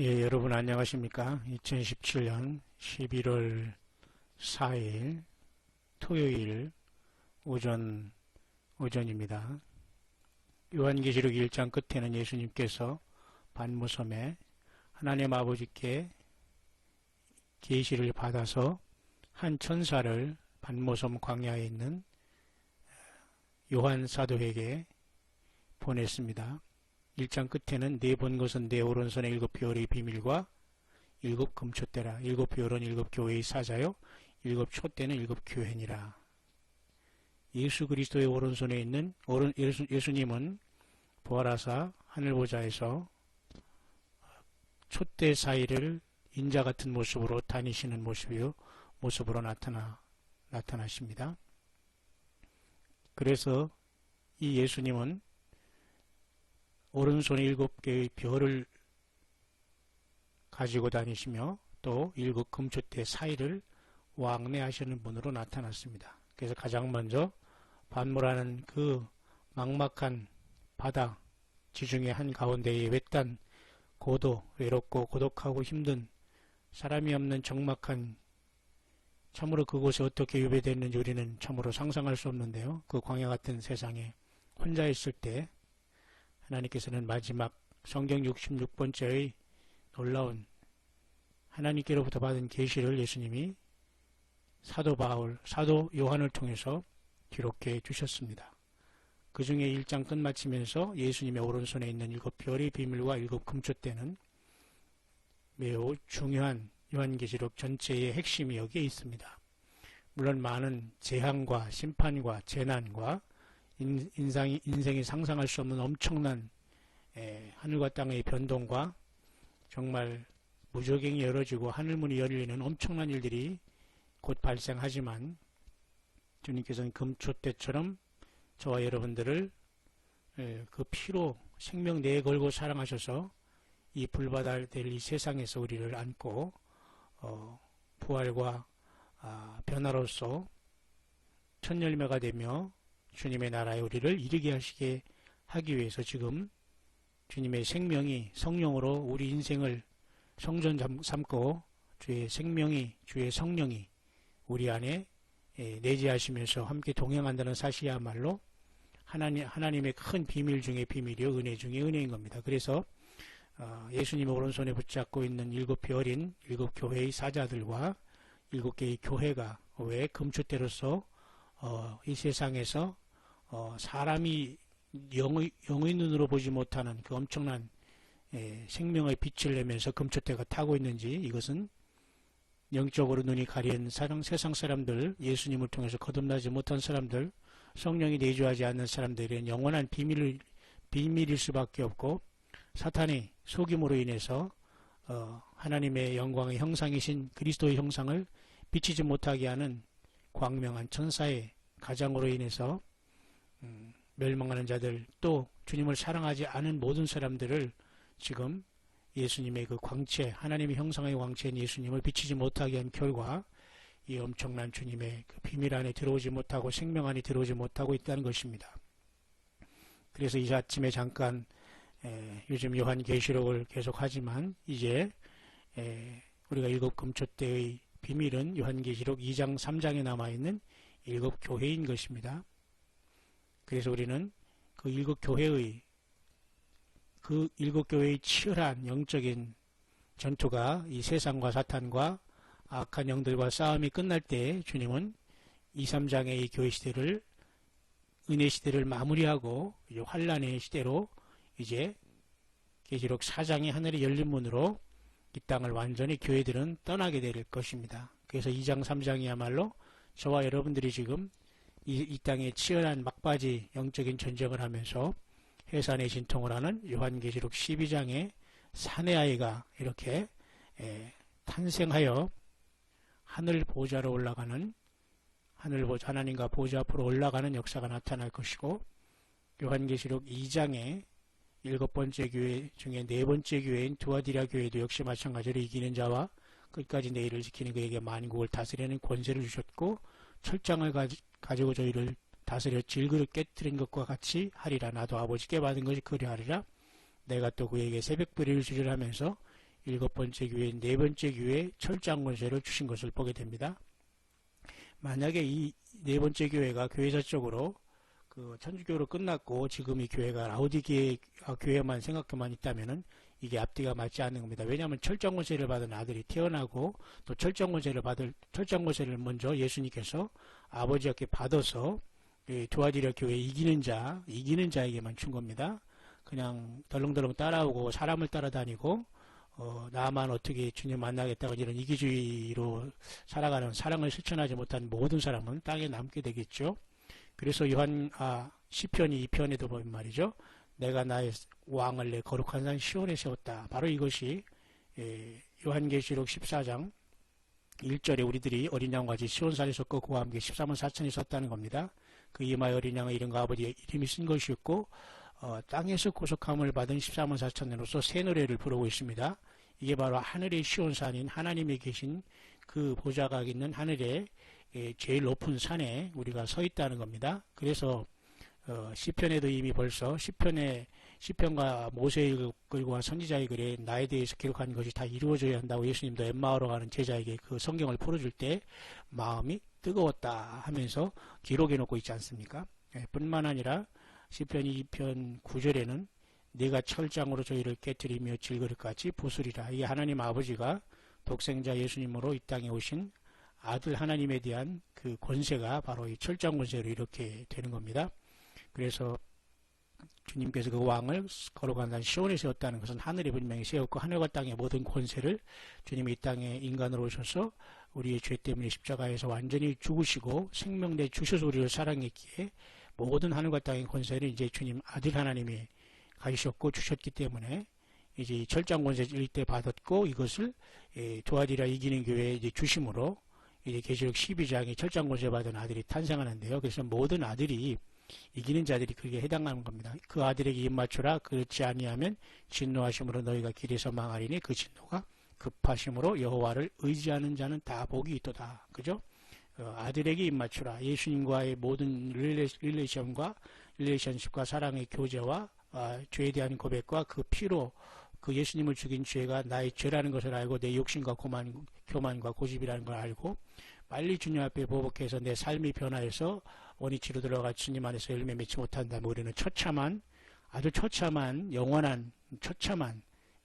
예, 여러분 안녕하십니까? 2017년 11월 4일 토요일 오전입니다. 요한계시록 1장 끝에는 예수님께서 반모섬에 하나님 아버지께 계시를 받아서 한 천사를 반모섬 광야에 있는 요한 사도에게 보냈습니다. 1장 끝에는 네 본 것은 내 오른손의 일곱 별의 비밀과 일곱 금초대라. 일곱 별은 일곱 교회의 사자요 일곱 촛대는 일곱 교회니라. 예수 그리스도의 오른손에 있는 예수님은 부활하사 하늘보좌에서 촛대 사이를 인자 같은 모습으로 다니시는 모습으로 나타나십니다. 그래서 이 예수님은 오른손에 일곱 개의 별을 가지고 다니시며 또 일곱 금초대 사이를 왕래하시는 분으로 나타났습니다. 그래서 가장 먼저 반모라는 그 막막한 바다 지중해 한가운데에 외딴 외롭고 고독하고 힘든 사람이 없는 적막한, 참으로 그곳에 어떻게 유배됐는지 우리는 참으로 상상할 수 없는데요. 그 광야 같은 세상에 혼자 있을 때 하나님께서는 마지막 성경 66번째의 놀라운 하나님께로부터 받은 계시를 예수님이 사도 요한을 통해서 기록해 주셨습니다. 그 중에 1장 끝마치면서 예수님의 오른손에 있는 일곱 별의 비밀과 일곱 금초대는 매우 중요한 요한계시록 전체의 핵심이 여기에 있습니다. 물론 많은 재앙과 심판과 재난과 인생이 상상할 수 없는 엄청난 하늘과 땅의 변동과 정말 무저갱이 열어지고 하늘문이 열리는 엄청난 일들이 곧 발생하지만 주님께서는 금초대처럼 저와 여러분들을 그 피로 생명 내걸고 사랑하셔서 이 불바다를 될 이 세상에서 우리를 안고 부활과 변화로서 첫 열매가 되며 주님의 나라에 우리를 이르게 하기 위해서 지금 주님의 생명이 성령으로 우리 인생을 성전 삼고 주의 성령이 우리 안에 내재하시면서 함께 동행한다는 사실이야말로 하나님의 큰 비밀 중의 비밀이요 은혜 중의 은혜인 겁니다. 그래서 예수님의 오른손에 붙잡고 있는 일곱 별인 일곱 교회의 사자들과 일곱 개의 교회가 왜 금초대로서 이 세상에서 사람이 영의 눈으로 보지 못하는 그 엄청난 생명의 빛을 내면서 금초대가 타고 있는지, 이것은 영적으로 눈이 가린 세상 사람들, 예수님을 통해서 거듭나지 못한 사람들, 성령이 내주하지 않는 사람들의 영원한 비밀일 수밖에 없고, 사탄의 속임으로 인해서 하나님의 영광의 형상이신 그리스도의 형상을 비치지 못하게 하는 광명한 천사의 가장으로 인해서 멸망하는 자들, 또 주님을 사랑하지 않은 모든 사람들을 지금 예수님의 그 광채, 하나님의 형상의 광채인 예수님을 비치지 못하게 한 결과 이 엄청난 주님의 그 비밀 안에 들어오지 못하고 생명 안에 들어오지 못하고 있다는 것입니다. 그래서 이 아침에 잠깐 요즘 요한계시록을 계속하지만 이제 우리가 일곱 금초대의 비밀은 요한계시록 2장 3장에 남아있는 일곱 교회인 것입니다. 그래서 우리는 그 일곱 교회의 치열한 영적인 전투가 이 세상과 사탄과 악한 영들과 싸움이 끝날 때 주님은 2, 3장의 이 교회 시대를, 은혜 시대를 마무리하고 이제 환란의 시대로 이제 계시록 4장의 하늘이 열린 문으로 이 땅을 완전히 교회들은 떠나게 될 것입니다. 그래서 2장 3장이야말로 저와 여러분들이 지금 이 땅에 치열한 막바지 영적인 전쟁을 하면서 해산의 진통을 하는 요한계시록 12장의 사내 아이가 이렇게 탄생하여 하늘 보좌로 올라가는, 하나님과 보좌 앞으로 올라가는 역사가 나타날 것이고, 요한계시록 2장의 일곱 번째 교회 중에 네 번째 교회인 두아디라 교회도 역시 마찬가지로 이기는 자와 끝까지 내일을 지키는 그에게 만국을 다스리는 권세를 주셨고, 철장을 가지고 저희를 다스려 질그릇 깨뜨린 것과 같이 하리라. 나도 아버지께 받은 것이 그리하리라. 내가 또 그에게 새벽 불의를 주리라 하면서 7번째 교회, 4번째 교회에 철장 권세를 주신 것을 보게 됩니다. 만약에 이 4번째 교회가 교회사적으로 그 천주교로 끝났고 지금 이 교회가 라오디게 교회만 생각만 있다면은 이게 앞뒤가 맞지 않는 겁니다. 왜냐하면 철장 권세를 받은 아들이 태어나고 또 철장 권세를 먼저 예수님께서 아버지께 받아서 두아디라 교회 이기는 자에게만 준 겁니다. 그냥 덜렁덜렁 따라오고 사람을 따라다니고 나만 어떻게 주님 만나겠다고 이런 이기주의로 살아가는 사랑을 실천하지 못한 모든 사람은 땅에 남게 되겠죠. 그래서 시편 2편에도 보면 말이죠. 내가 나의 왕을 내 거룩한 산 시온에 세웠다. 바로 이것이 요한계시록 14장 1절에 우리들이 어린 양과 같이 시온산에 섰고 그와 함께 14만 4천이 섰다는 겁니다. 그 이마에 어린 양의 이름과 아버지의 이름이 쓴 것이었고 땅에서 구속함을 받은 14만 4천으로서 새 노래를 부르고 있습니다. 이게 바로 하늘의 시온산인 하나님이 계신 그 보좌가 있는 하늘의 제일 높은 산에 우리가 서 있다는 겁니다. 그래서 시편에도 이미 벌써 시편과 모세의 글과 선지자의 글에 나에 대해서 기록한 것이 다 이루어져야 한다고 예수님도 엠마오로 가는 제자에게 그 성경을 풀어줄 때 마음이 뜨거웠다 하면서 기록해 놓고 있지 않습니까? 뿐만 아니라 시편 2편 9절에는 내가 철장으로 저희를 깨뜨리며 질그릇같이 부수리라. 이 하나님 아버지가 독생자 예수님으로 이 땅에 오신 아들 하나님에 대한 그 권세가 바로 이 철장 권세로 이렇게 되는 겁니다. 그래서 주님께서 그 왕을 거룩한 산 시온에 세웠다는 것은 하늘에 분명히 세웠고 하늘과 땅의 모든 권세를 주님이 이 땅에 인간으로 오셔서 우리의 죄 때문에 십자가에서 완전히 죽으시고 생명 내 주셔서 우리를 사랑했기에 모든 하늘과 땅의 권세를 이제 주님 아들 하나님이 가지셨고 주셨기 때문에 이제 철장 권세를 때 받았고 이것을 두아디라 이기는 교회에 이제 주심으로 이제 계시록 12장에 철장 권세 받은 아들이 탄생하는데요. 그래서 모든 아들이 이기는 자들이 그게 해당하는 겁니다. 그 아들에게 입맞추라. 그렇지 아니하면 진노하심으로 너희가 길에서 망하리니 그 진노가 급하심으로 여호와를 의지하는 자는 다 복이 있도다. 그죠? 아들에게 입맞추라. 예수님과의 모든 릴레이션십과 사랑의 교제와 죄에 대한 고백과 그 피로 그 예수님을 죽인 죄가 나의 죄라는 것을 알고 내 욕심과 교만과 고집이라는 걸 알고 빨리 주님 앞에 보복해서 내 삶이 변화해서 원위치로 들어가 주님 안에서 열매 맺지 못한다면 우리는 아주 처참한 영원한 처참한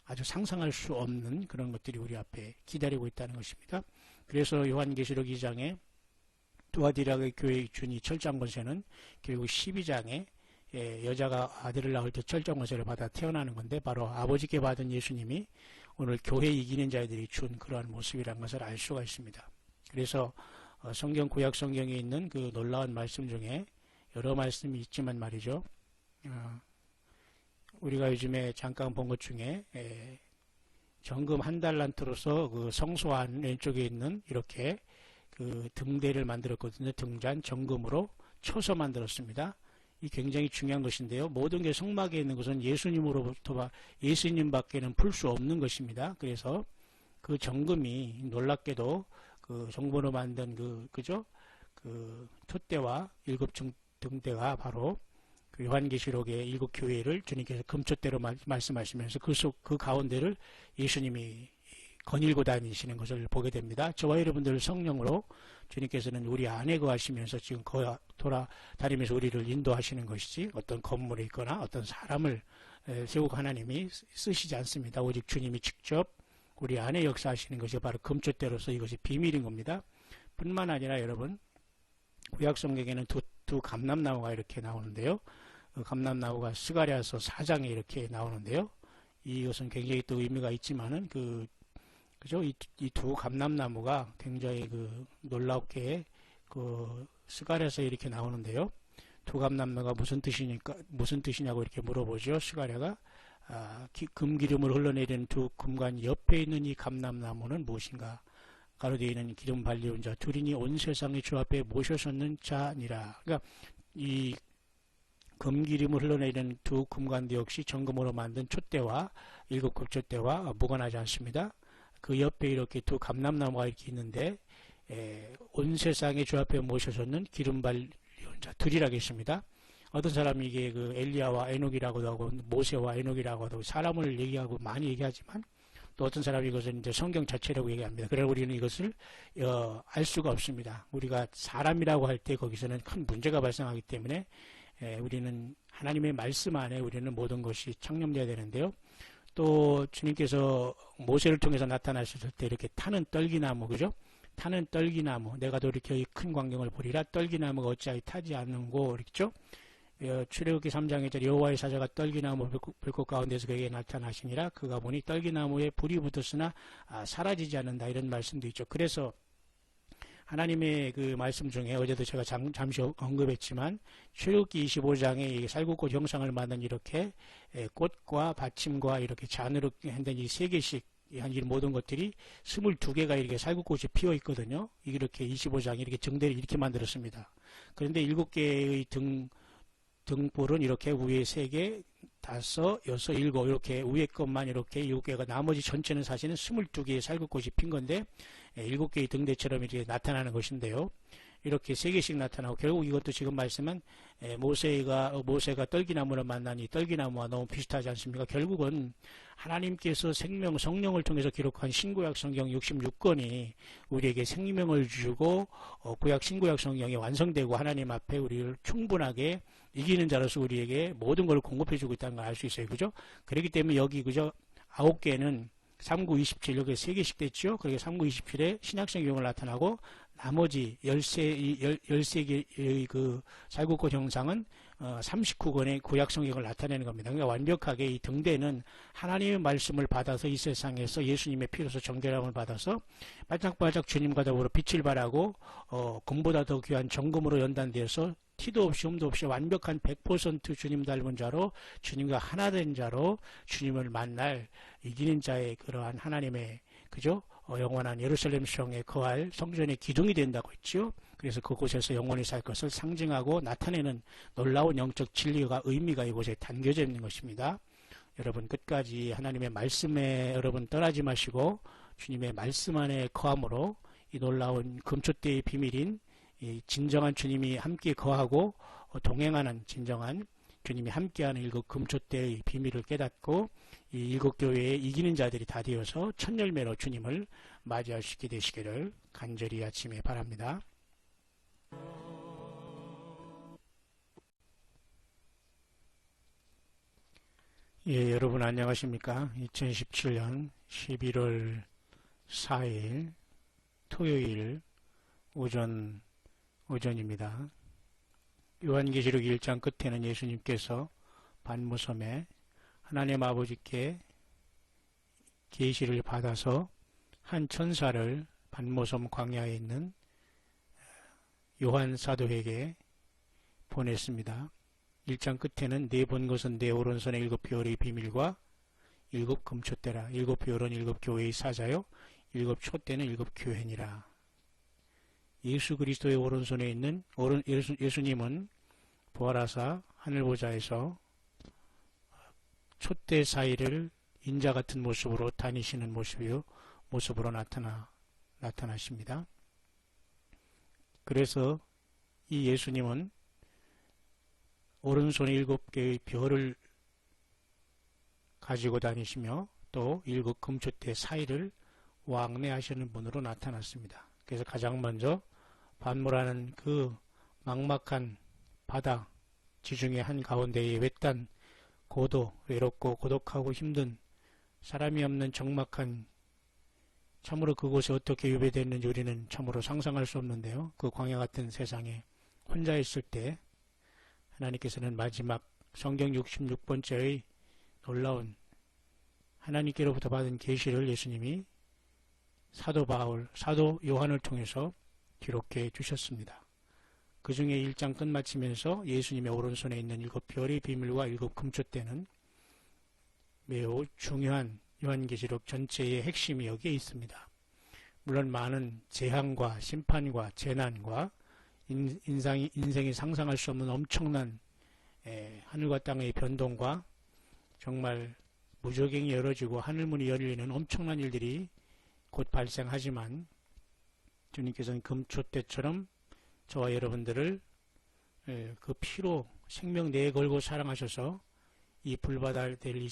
아주 상상할 수 없는 그런 것들이 우리 앞에 기다리고 있다는 것입니다. 그래서 요한계시록 2장에 두아디라의 교회의 준이 철장 권세는 결국 12장에 여자가 아들을 낳을 때 철장 권세를 받아 태어나는 건데 바로 아버지께 받은 예수님이 오늘 교회 이기는 자들이 준 그러한 모습이라는 것을 알 수가 있습니다. 그래서 구약 성경에 있는 그 놀라운 말씀 중에 여러 말씀이 있지만 말이죠. 우리가 요즘에 잠깐 본 것 중에 정금 1달란트로서 그 성소안 왼쪽에 있는 이렇게 그 등대를 만들었거든요. 등잔 정금으로 쳐서 만들었습니다. 이 굉장히 중요한 것인데요. 모든 게 성막에 있는 것은 예수님밖에는 풀 수 없는 것입니다. 그래서 그 정금이 놀랍게도 그 정금으로 만든 그 톳대와 7 등대가 바로 그 요한계시록의 7 교회를 주님께서 금톳대로 말씀하시면서 그 가운데를 예수님이 거닐고 다니시는 것을 보게 됩니다. 저와 여러분들 성령으로 주님께서는 우리 안에 거하시면서 지금 돌아다니면서 우리를 인도하시는 것이지 어떤 건물에 있거나 어떤 사람을 세우고 하나님이 쓰시지 않습니다. 오직 주님이 직접 우리 안에 역사하시는 것이 바로 금톳대로서 이것이 비밀인 겁니다. 뿐만 아니라 여러분 구약 성경에는 두 감람나무가 이렇게 나오는데요. 그 감람나무가 스가랴서 4장에 이렇게 나오는데요. 이것은 굉장히 또 의미가 있지만은 그죠? 이 두 감람나무가 굉장히 놀랍게 스가랴서 이렇게 나오는데요. 두 감람나무가 무슨 뜻이냐고 이렇게 물어보죠. 스가랴가 금기름을 흘러내리는 두 금관 옆에 있는 이 감람나무는 무엇인가? 가로되어 있는 기름 발리온 자 둘이니 온 세상의 주 앞에 모셔섰는 자니라. 그러니까 이 금기름을 흘러내리는 두 금관도 역시 정금으로 만든 촛대와 7 금촛대와 무관하지 않습니다. 그 옆에 이렇게 두 감람나무가 이렇게 있는데 온 세상의 주 앞에 모셔섰는 기름 발리온 자 둘이라고 했습니다. 어떤 사람이 이게 엘리야와 에녹이라고도 하고 모세와 에녹이라고도 하고 사람을 얘기하고 많이 얘기하지만 또 어떤 사람이 이것은 이제 성경 자체라고 얘기합니다. 그러나 우리는 이것을 알 수가 없습니다. 우리가 사람이라고 할 때 거기서는 큰 문제가 발생하기 때문에 우리는 하나님의 말씀 안에 우리는 모든 것이 창념되어야 되는데요. 또 주님께서 모세를 통해서 나타나셨을 때 이렇게 타는 떨기나무, 그죠? 타는 떨기나무, 내가 돌이켜 이 큰 광경을 보리라. 떨기나무가 어찌하여 타지 않는고, 그렇죠? 출애굽기 3장에 여호와의 사자가 떨기나무 불꽃 가운데서 그에게 나타나시니라. 그가 보니 떨기나무에 불이 붙었으나 사라지지 않는다, 이런 말씀도 있죠. 그래서 하나님의 그 말씀 중에 어제도 제가 잠시 언급했지만 출애굽기 25장에 쌀국꽃 형상을 만든 이렇게 꽃과 받침과 이렇게 잔으로 한된 이 세 개씩 한 이 모든 것들이 22개가 이렇게 쌀국꽃이 피어 있거든요. 이렇게 25장에 이렇게 정대를 이렇게 만들었습니다. 그런데 7개의 등불은 이렇게 위에 3개, 5, 6, 7 이렇게 위에 것만 이렇게 7개가, 나머지 전체는 사실은 22개의 쌀국꽃이 핀 건데 7개의 등대처럼 이렇게 나타나는 것인데요. 이렇게 3개씩 나타나고, 결국 이것도 지금 말씀은 모세가 떨기나무를 만나니 떨기나무와 너무 비슷하지 않습니까? 결국은 하나님께서 생명 성령을 통해서 기록한 신구약 성경 66권이 우리에게 생명을 주고 구약 신구약 성경이 완성되고 하나님 앞에 우리를 충분하게 이기는 자로서 우리에게 모든 걸 공급해 주고 있다는 걸 알 수 있어요. 그죠? 그렇기 때문에 여기 그죠? 9개는 39, 27 여기 3개씩 됐죠. 그렇게 39, 27에 신약성경을 나타나고 나머지 13개의 그 쌀국꽃 형상은 39권의 구약성경을 나타내는 겁니다. 그러니까 완벽하게 이 등대는 하나님의 말씀을 받아서 이 세상에서 예수님의 피로서 정결함을 받아서 반짝반짝 주님과 더불어 빛을 발하고 금보다 더 귀한 정금으로 연단되어서 티도 없이 흠도 없이 완벽한 100% 주님 닮은 자로, 주님과 하나 된 자로 주님을 만날 이기는 자의 그러한 하나님의, 그죠? 영원한 예루살렘 성에 거할 성전의 기둥이 된다고 했죠. 그래서 그곳에서 영원히 살 것을 상징하고 나타내는 놀라운 영적 진리가, 의미가 이곳에 담겨져 있는 것입니다. 여러분 끝까지 하나님의 말씀에 여러분 떠나지 마시고 주님의 말씀 안에 거함으로 이 놀라운 금초대의 비밀인 이 진정한 주님이 함께 거하고 동행하는 진정한 주님이 함께하는 일곱 금초대의 비밀을 깨닫고 이 일곱 교회에 이기는 자들이 다 되어서 첫 열매로 주님을 맞이할 수 있게 되시기를 간절히 아침에 바랍니다. 예, 여러분 안녕하십니까? 2017년 11월 4일 토요일 오전입니다. 요한계시록 1장 끝에는 예수님께서 반모섬에 하나님 아버지께 계시를 받아서 한 천사를 반모섬 광야에 있는 요한 사도에게 보냈습니다. 1장 끝에는 네 본 것은 내 오른손의 7별의 비밀과 7 금초대라. 7별은 7 교회의 사자요 7 촛대는 7 교회니라. 예수 그리스도의 오른손에 있는 예수님은 부활하사 하늘보좌에서 촛대 사이를 인자 같은 모습으로 다니시는 모습으로 나타나십니다. 그래서 이 예수님은 오른손에 7개의 별을 가지고 다니시며 또 7 금초대 사이를 왕래하시는 분으로 나타났습니다. 그래서 가장 먼저 반모라는 그 막막한 바다 지중해 한가운데에 외딴 외롭고 고독하고 힘든 사람이 없는 적막한, 참으로 그곳에 어떻게 유배됐는지 우리는 참으로 상상할 수 없는데요. 그 광야 같은 세상에 혼자 있을 때 하나님께서는 마지막 성경 66번째의 놀라운 하나님께로부터 받은 계시를 예수님이 사도 요한을 통해서 기록해 주셨습니다. 그 중에 1장 끝마치면서 예수님의 오른손에 있는 7별의 비밀과 7 금초대는 매우 중요한 요한계시록 전체의 핵심이 여기에 있습니다. 물론 많은 재앙과 심판과 재난과 인생이 상상할 수 없는 엄청난 하늘과 땅의 변동과 정말 무저갱이 열어지고 하늘문이 열리는 엄청난 일들이 곧 발생하지만 주님께서는 금초대처럼 저와 여러분들을 그 피로 생명 내에 걸고 사랑하셔서 이 불바다를 이